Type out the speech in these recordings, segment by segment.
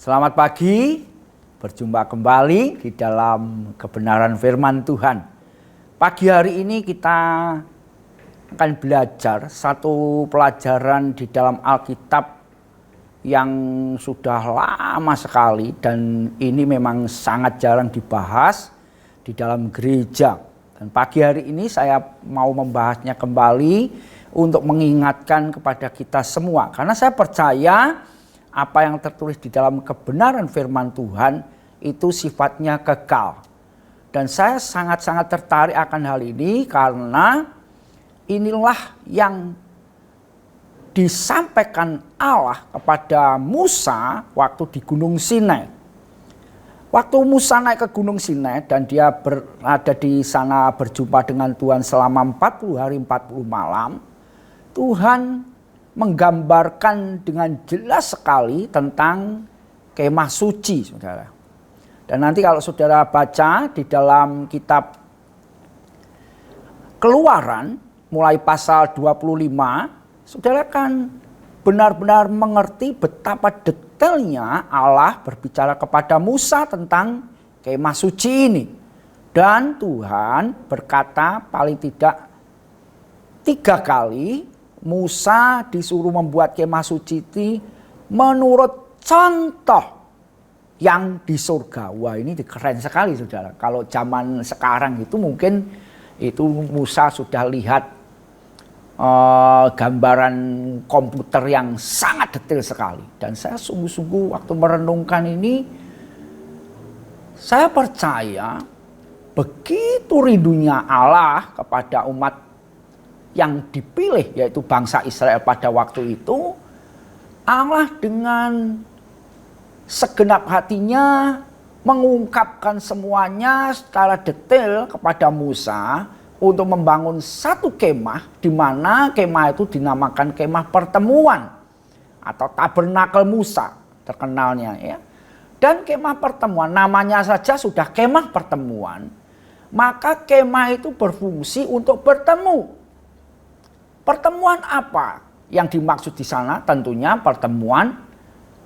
Selamat pagi, berjumpa kembali di dalam kebenaran firman Tuhan. Pagi hari ini kita akan belajar satu pelajaran di dalam Alkitab yang sudah lama sekali dan ini memang sangat jarang dibahas di dalam gereja. Dan pagi hari ini saya mau membahasnya kembali untuk mengingatkan kepada kita semua. Karena saya percaya apa yang tertulis di dalam kebenaran firman Tuhan itu sifatnya kekal. Dan saya sangat-sangat tertarik akan hal ini karena inilah yang disampaikan Allah kepada Musa waktu di Gunung Sinai. Waktu Musa naik ke Gunung Sinai dan dia berada di sana berjumpa dengan Tuhan selama 40 hari 40 malam, Tuhan menggambarkan dengan jelas sekali tentang kemah suci, saudara. Dan nanti kalau saudara baca di dalam kitab Keluaran, mulai pasal 25, saudara kan benar-benar mengerti betapa detailnya Allah berbicara kepada Musa tentang kemah suci ini. Dan Tuhan berkata paling tidak 3 kali, Musa disuruh membuat kemah suci itu menurut contoh yang di surga. Wah, ini keren sekali, saudara. Kalau zaman sekarang itu mungkin itu Musa sudah lihat gambaran komputer yang sangat detail sekali. Dan saya sungguh-sungguh waktu merenungkan ini, saya percaya begitu rindunya Allah kepada umat yang dipilih, yaitu bangsa Israel pada waktu itu. Allah dengan segenap hatinya mengungkapkan semuanya secara detail kepada Musa untuk membangun satu kemah, di mana kemah itu dinamakan kemah pertemuan atau tabernakel Musa terkenalnya, ya. Dan kemah pertemuan namanya saja sudah kemah pertemuan, maka kemah itu berfungsi untuk bertemu. Pertemuan apa yang dimaksud di sana? Tentunya pertemuan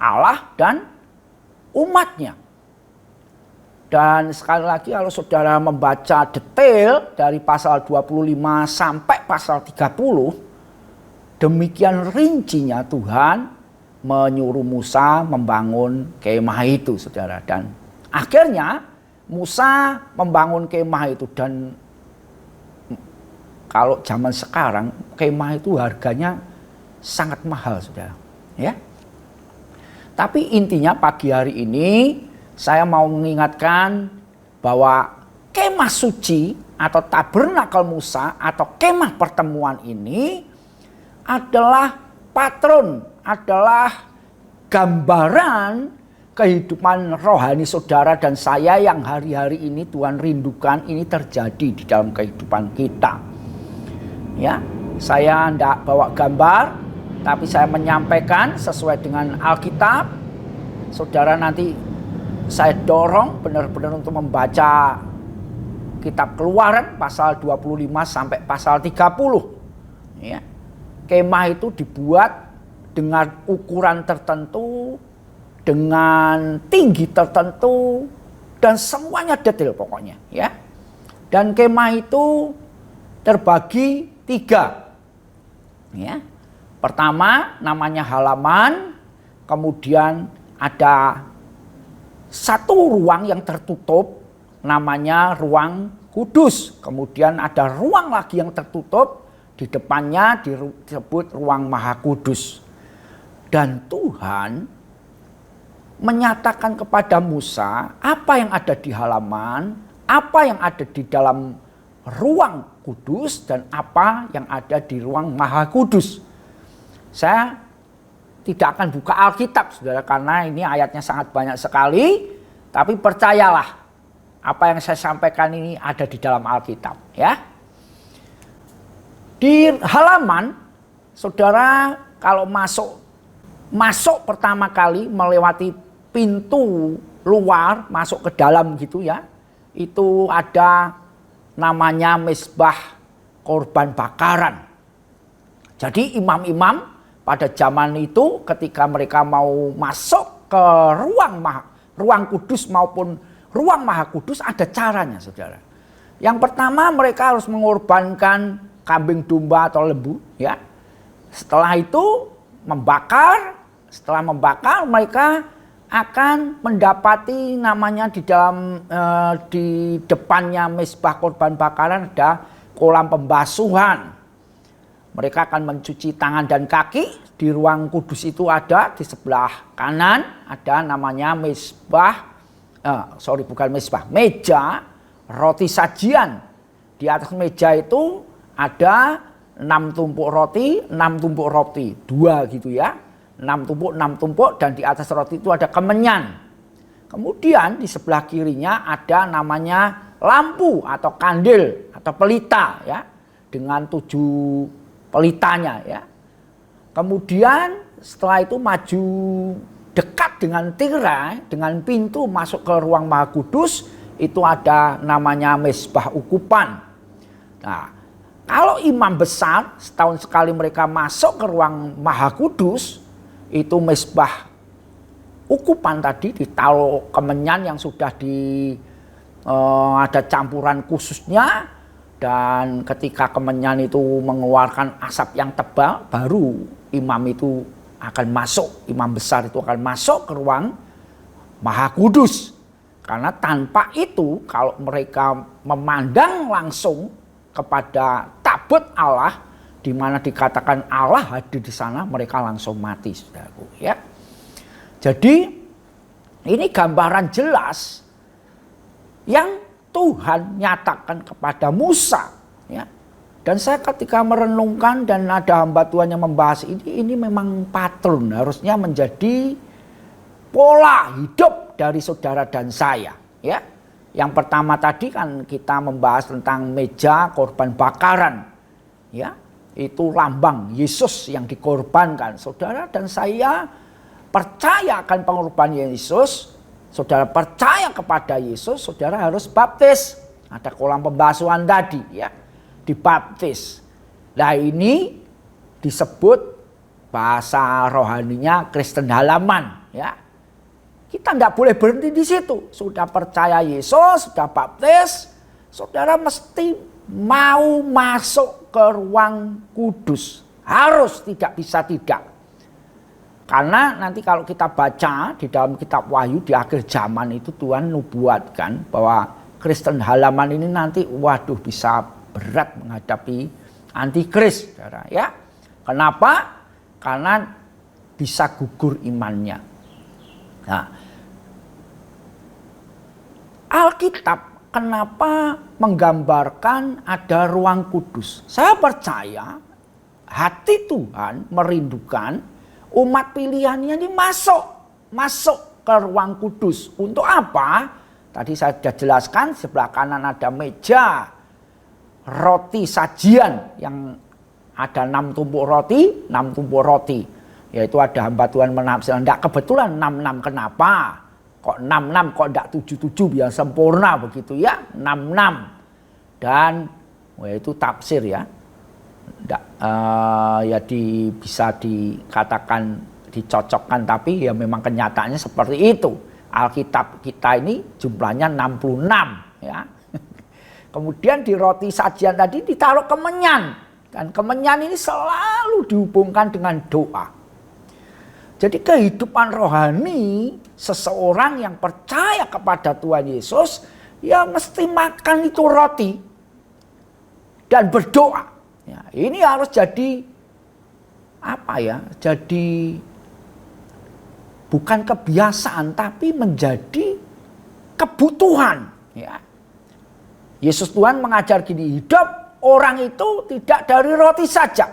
Allah dan umatnya. Dan sekali lagi kalau saudara membaca detail dari pasal 25 sampai pasal 30, demikian rincinya Tuhan menyuruh Musa membangun kemah itu, saudara. Dan akhirnya Musa membangun kemah itu, dan kalau zaman sekarang kemah itu harganya sangat mahal, saudara, ya. Tapi intinya pagi hari ini saya mau mengingatkan bahwa kemah suci atau tabernakel Musa atau kemah pertemuan ini adalah patron, adalah gambaran kehidupan rohani saudara dan saya yang hari-hari ini Tuhan rindukan ini terjadi di dalam kehidupan kita. Ya, saya tidak bawa gambar, tapi saya menyampaikan sesuai dengan Alkitab. Saudara nanti saya dorong benar-benar untuk membaca kitab Keluaran pasal 25 sampai pasal 30. Ya. Kemah itu dibuat dengan ukuran tertentu, dengan tinggi tertentu, dan semuanya detail pokoknya, ya. Dan kemah itu terbagi 3. Ya. Pertama namanya halaman, kemudian ada satu ruang yang tertutup namanya ruang kudus, kemudian ada ruang lagi yang tertutup, di depannya disebut ruang maha kudus. Dan Tuhan menyatakan kepada Musa apa yang ada di halaman, apa yang ada di dalam ruang kudus, dan apa yang ada di ruang maha kudus. Saya tidak akan buka Alkitab, saudara, karena ini ayatnya sangat banyak sekali. Tapi percayalah, apa yang saya sampaikan ini ada di dalam Alkitab, ya. Di halaman, saudara, kalau masuk pertama kali melewati pintu luar, masuk ke dalam gitu, ya. Itu ada namanya mezbah korban bakaran. Jadi imam-imam pada zaman itu ketika mereka mau masuk ke ruang kudus maupun ruang maha kudus ada caranya, saudara. Yang pertama, mereka harus mengorbankan kambing domba atau lembu, ya. Setelah itu setelah membakar mereka akan mendapati namanya di depannya mezbah korban bakaran ada kolam pembasuhan. Mereka akan mencuci tangan dan kaki. Di ruang kudus itu ada di sebelah kanan ada namanya meja roti sajian. Di atas meja itu ada 6 tumpuk roti, 2 gitu ya. 6 tumpuk dan di atas roti itu ada kemenyan. Kemudian di sebelah kirinya ada namanya lampu atau kandil atau pelita ya, dengan 7 pelitanya ya. Kemudian setelah itu maju dekat dengan tirai, dengan pintu masuk ke ruang maha kudus, itu ada namanya mezbah ukupan. Nah, kalau imam besar setahun sekali mereka masuk ke ruang maha kudus, itu mezbah ukupan tadi ditaruh kemenyan yang sudah ada campuran khususnya, dan ketika kemenyan itu mengeluarkan asap yang tebal, baru imam itu akan masuk, imam besar itu akan masuk ke ruang maha kudus. Karena tanpa itu, kalau mereka memandang langsung kepada tabut Allah, di mana dikatakan Allah hadir di sana, mereka langsung mati, saudaraku ya. Jadi ini gambaran jelas yang Tuhan nyatakan kepada Musa ya. Dan saya ketika merenungkan dan ada hamba Tuhan yang membahas ini memang patron, harusnya menjadi pola hidup dari saudara dan saya ya. Yang pertama tadi kan kita membahas tentang meja korban bakaran ya. Itu lambang Yesus yang dikorbankan. Saudara dan saya percaya akan pengorbanan Yesus. Saudara percaya kepada Yesus, saudara harus baptis. Ada kolam pembasuhan tadi ya, dibaptis. Nah ini disebut bahasa rohaninya Kristen halaman ya. Kita tidak boleh berhenti di situ. Sudah percaya Yesus, sudah baptis, saudara mesti mau masuk ke ruang kudus. Harus, tidak bisa tidak. Karena nanti kalau kita baca di dalam kitab Wahyu di akhir zaman itu Tuhan nubuatkan bahwa Kristen halaman ini nanti bisa berat menghadapi antikris, saudara ya. Kenapa? Karena bisa gugur imannya. Nah, Alkitab kenapa menggambarkan ada ruang kudus? Saya percaya hati Tuhan merindukan umat pilihannya ini masuk ke ruang kudus. Untuk apa? Tadi saya sudah jelaskan, sebelah kanan ada meja roti sajian yang ada 6 tumpuk roti. Yaitu ada hamba Tuhan menafsirkan, tidak kebetulan 66 kenapa? Kok 66, kok tidak 77 biar sempurna begitu ya? 66. Dan itu tafsir ya. Bisa dikatakan dicocokkan, tapi ya memang kenyataannya seperti itu. Alkitab kita ini jumlahnya 66 ya. Kemudian di roti sajian tadi ditaruh kemenyan, dan kemenyan ini selalu dihubungkan dengan doa. Jadi kehidupan rohani seseorang yang percaya kepada Tuhan Yesus ya mesti makan itu roti dan berdoa. Ya, ini harus jadi jadi bukan kebiasaan tapi menjadi kebutuhan ya. Yesus Tuhan mengajar gini, hidup orang itu tidak dari roti saja,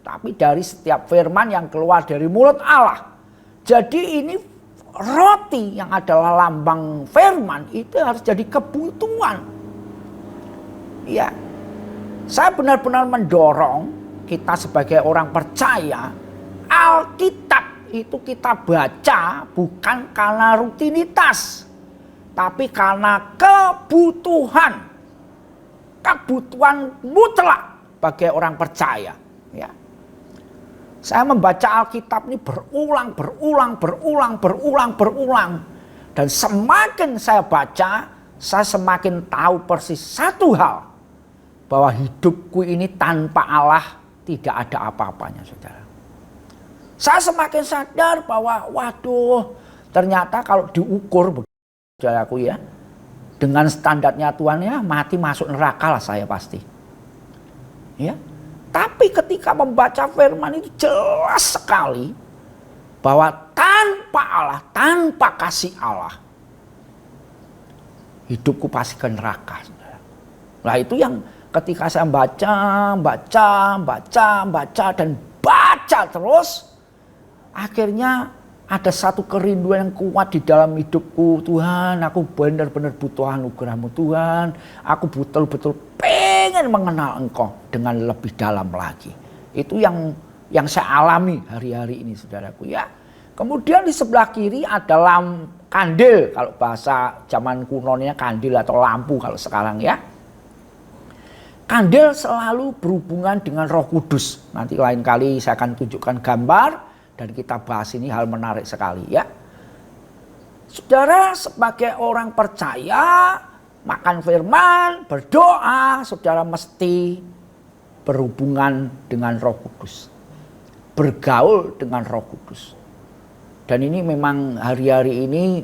tapi dari setiap firman yang keluar dari mulut Allah. Jadi ini roti yang adalah lambang firman itu harus jadi kebutuhan ya. Saya benar-benar mendorong kita sebagai orang percaya, Alkitab itu kita baca bukan karena rutinitas, tapi karena kebutuhan mutlak bagi orang percaya. Ya. Saya membaca Alkitab ini berulang. Dan semakin saya baca, saya semakin tahu persis satu hal. Bahwa hidupku ini tanpa Allah tidak ada apa-apanya, saudara. Saya semakin sadar bahwa waduh, ternyata kalau diukur, saudaraku ya, dengan standarnya Tuhan ya, mati masuk neraka lah saya pasti. Ya. Tapi ketika membaca firman itu jelas sekali bahwa tanpa Allah, tanpa kasih Allah, hidupku pasti ke neraka. Nah itu yang ketika saya baca dan baca terus, akhirnya ada satu kerinduan yang kuat di dalam hidupku. Tuhan, aku benar-benar butuh anugerah-Mu Tuhan. Aku betul-betul pengen mengenal Engkau dengan lebih dalam lagi. Itu yang saya alami hari-hari ini, saudaraku ya. Kemudian di sebelah kiri ada kandil, kalau bahasa zaman kunonya kandil atau lampu kalau sekarang ya. Kandil selalu berhubungan dengan Roh Kudus. Nanti lain kali saya akan tunjukkan gambar dan kita bahas ini, hal menarik sekali ya. Saudara sebagai orang percaya, makan firman, berdoa, saudara mesti berhubungan dengan Roh Kudus. Bergaul dengan Roh Kudus. Dan ini memang hari-hari ini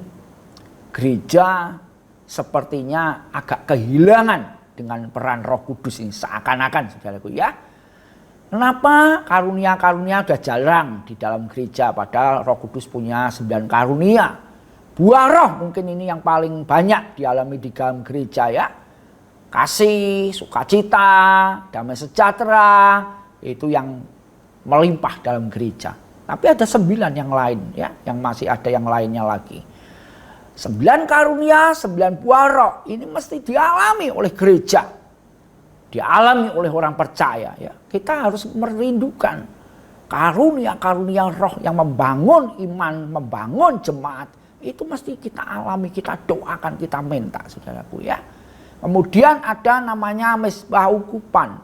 gereja sepertinya agak kehilangan dengan peran Roh Kudus ini, seakan-akan, saudaraku ya. Kenapa? Karunia-karunia udah jarang di dalam gereja, padahal Roh Kudus punya 9 karunia. Buah roh mungkin ini yang paling banyak dialami di dalam gereja ya. Kasih, sukacita, damai sejahtera, itu yang melimpah dalam gereja. Tapi ada 9 yang lain ya, yang masih ada yang lainnya lagi. 9 karunia, 9 buah roh, ini mesti dialami oleh gereja. Dialami oleh orang percaya ya. Kita harus merindukan karunia-karunia roh yang membangun iman, membangun jemaat. Itu mesti kita alami, kita doakan, kita minta, saudaraku ya. Kemudian ada namanya mezbah ukupan.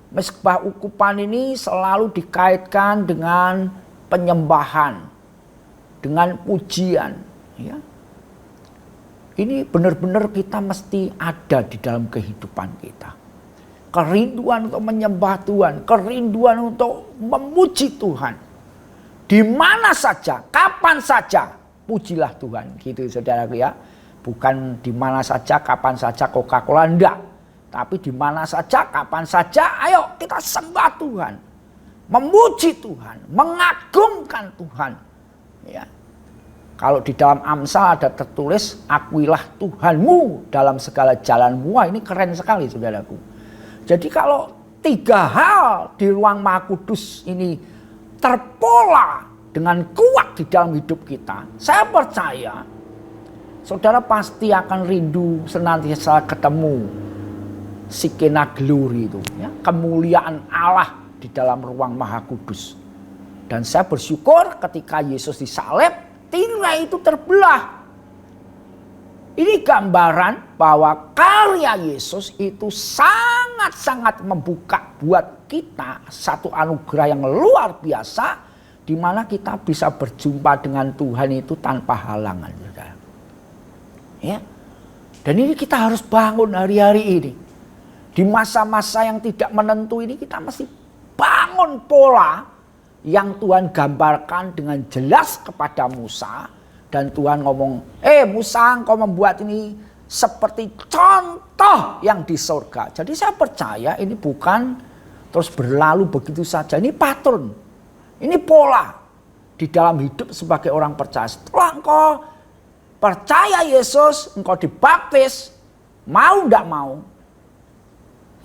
Mezbah ukupan ini selalu dikaitkan dengan penyembahan, dengan pujian ya. Ini benar-benar kita mesti ada di dalam kehidupan kita. Kerinduan untuk menyembah Tuhan, kerinduan untuk memuji Tuhan. Di mana saja, kapan saja, pujilah Tuhan. Gitu saudaraku ya. Bukan di mana saja, kapan saja Coca-Cola, enggak. Tapi di mana saja, kapan saja, ayo kita sembah Tuhan. Memuji Tuhan, mengagungkan Tuhan. Ya. Kalau di dalam Amsal ada tertulis, akuilah Tuhanmu dalam segala jalanmu. Wah, ini keren sekali saudaraku. Jadi kalau 3 hal di ruang Maha Kudus ini terpola dengan kuat di dalam hidup kita, saya percaya saudara pasti akan rindu senantiasa ketemu Shekinah glory itu ya, kemuliaan Allah di dalam ruang Maha Kudus. Dan saya bersyukur ketika Yesus disalib, tirai itu terbelah. Ini gambaran bahwa karya Yesus itu sangat-sangat membuka buat kita satu anugerah yang luar biasa, di mana kita bisa berjumpa dengan Tuhan itu tanpa halangan. Ya. Dan ini kita harus bangun hari-hari ini. Di masa-masa yang tidak menentu ini kita mesti bangun pola yang Tuhan gambarkan dengan jelas kepada Musa. Dan Tuhan ngomong, Musa, engkau membuat ini seperti contoh yang di surga. Jadi saya percaya ini bukan terus berlalu begitu saja. Ini patron, ini pola di dalam hidup sebagai orang percaya. Setelah engkau percaya Yesus, engkau dibaptis, mau tidak mau,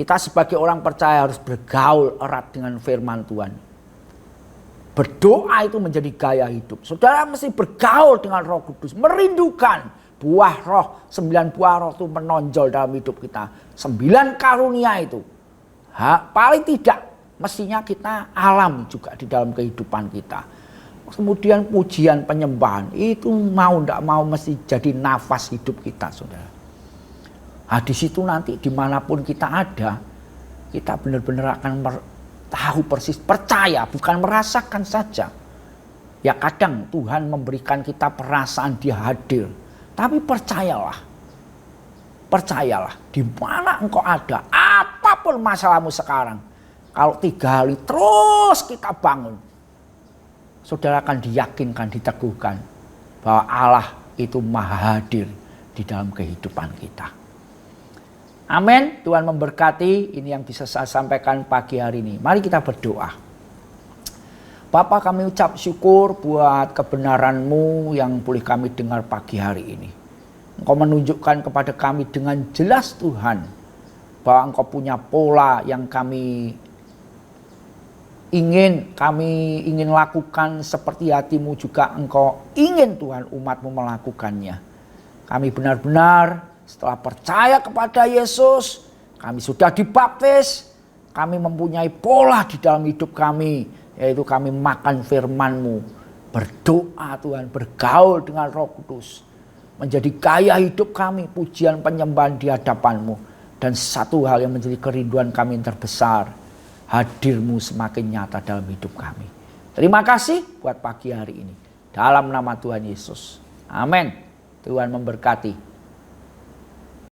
kita sebagai orang percaya harus bergaul erat dengan firman Tuhan. Berdoa itu menjadi gaya hidup. Saudara mesti bergaul dengan Roh Kudus. Merindukan buah roh. 9 buah roh itu menonjol dalam hidup kita. 9 karunia itu. Paling tidak mestinya kita alami juga di dalam kehidupan kita. Kemudian pujian penyembahan. Itu mau tidak mau mesti jadi nafas hidup kita, saudara. Di situ nanti dimanapun kita ada, kita benar-benar akan tahu persis, percaya, bukan merasakan saja. Ya kadang Tuhan memberikan kita perasaan dia hadir. Tapi percayalah, di mana engkau ada, apapun masalahmu sekarang. Kalau 3 hari terus kita bangun, saudara akan diyakinkan, diteguhkan bahwa Allah itu maha hadir di dalam kehidupan kita. Amin. Tuhan memberkati. Ini yang bisa saya sampaikan pagi hari ini. Mari kita berdoa. Bapa, kami ucap syukur buat kebenaran-Mu yang boleh kami dengar pagi hari ini. Engkau menunjukkan kepada kami dengan jelas Tuhan bahwa Engkau punya pola yang kami ingin lakukan seperti hati-Mu juga Engkau ingin Tuhan umat-Mu melakukannya. Kami benar-benar setelah percaya kepada Yesus, kami sudah dibaptis, kami mempunyai pola di dalam hidup kami, yaitu kami makan firman-Mu, berdoa Tuhan, bergaul dengan Roh Kudus, menjadi gaya hidup kami, pujian penyembahan di hadapan-Mu. Dan satu hal yang menjadi kerinduan kami yang terbesar, hadir-Mu semakin nyata dalam hidup kami. Terima kasih buat pagi hari ini. Dalam nama Tuhan Yesus. Amin. Tuhan memberkati.